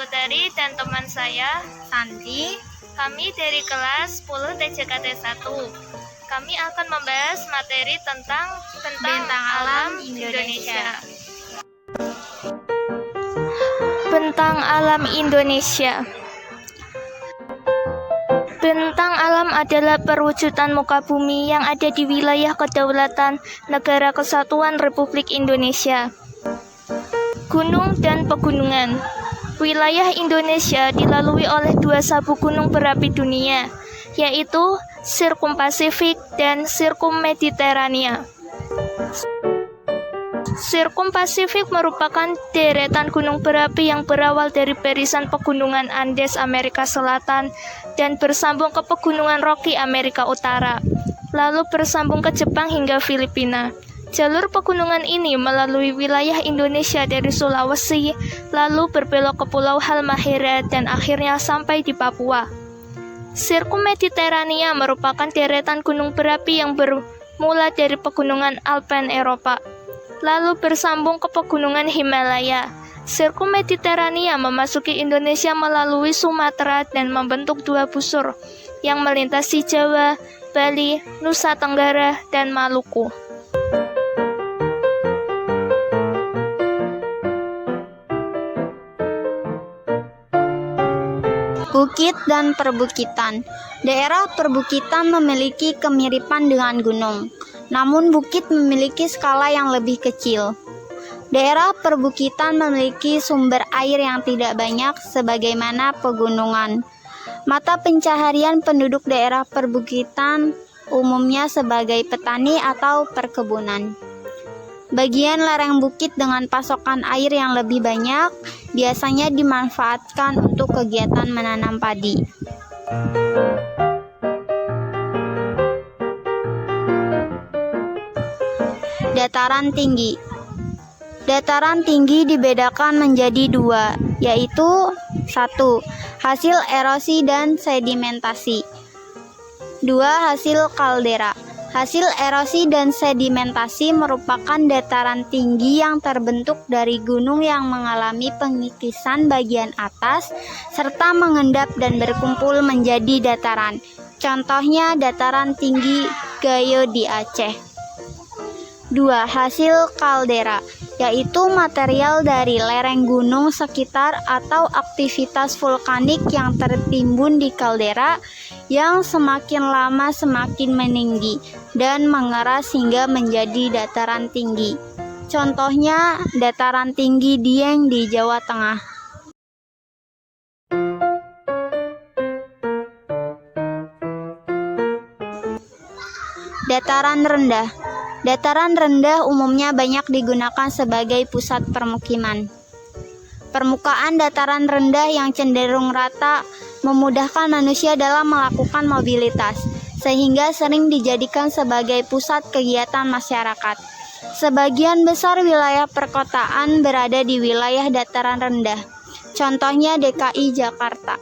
Utari dan teman saya Santi. Kami dari kelas 10 TJKT 1. Kami akan membahas materi tentang Bentang alam Indonesia. Bentang alam Indonesia. Bentang alam adalah perwujudan muka bumi yang ada di wilayah kedaulatan Negara Kesatuan Republik Indonesia. Gunung dan pegunungan. Wilayah Indonesia dilalui oleh dua sabuk gunung berapi dunia, yaitu Sirkumpasifik dan Sirkummediterania. Sirkumpasifik merupakan deretan gunung berapi yang berawal dari barisan pegunungan Andes Amerika Selatan dan bersambung ke pegunungan Rocky Amerika Utara, lalu bersambung ke Jepang hingga Filipina. Jalur pegunungan ini melalui wilayah Indonesia dari Sulawesi, lalu berbelok ke Pulau Halmahera dan akhirnya sampai di Papua. Sirkummediterania merupakan deretan gunung berapi yang bermula dari pegunungan Alpen Eropa, lalu bersambung ke pegunungan Himalaya. Sirkummediterania memasuki Indonesia melalui Sumatera dan membentuk dua busur yang melintasi Jawa, Bali, Nusa Tenggara, dan Maluku. Bukit dan perbukitan. Daerah perbukitan memiliki kemiripan dengan gunung, namun bukit memiliki skala yang lebih kecil. Daerah perbukitan memiliki sumber air yang tidak banyak sebagaimana pegunungan. Mata pencaharian penduduk daerah perbukitan umumnya sebagai petani atau perkebunan. Bagian lereng bukit dengan pasokan air yang lebih banyak biasanya dimanfaatkan untuk kegiatan menanam padi. Dataran tinggi. Dataran tinggi dibedakan menjadi dua, yaitu 1. Hasil erosi dan sedimentasi. 2. Hasil kaldera. Hasil erosi dan sedimentasi merupakan dataran tinggi yang terbentuk dari gunung yang mengalami pengikisan bagian atas serta mengendap dan berkumpul menjadi dataran. Contohnya dataran tinggi Gayo di Aceh. 2. Hasil kaldera, yaitu material dari lereng gunung sekitar atau aktivitas vulkanik yang tertimbun di kaldera yang semakin lama semakin meninggi dan mengeras hingga menjadi dataran tinggi. Contohnya dataran tinggi Dieng di Jawa Tengah. Dataran rendah. Dataran rendah umumnya banyak digunakan sebagai pusat permukiman. Permukaan dataran rendah yang cenderung rata memudahkan manusia dalam melakukan mobilitas, sehingga sering dijadikan sebagai pusat kegiatan masyarakat. Sebagian besar wilayah perkotaan berada di wilayah dataran rendah, contohnya DKI Jakarta.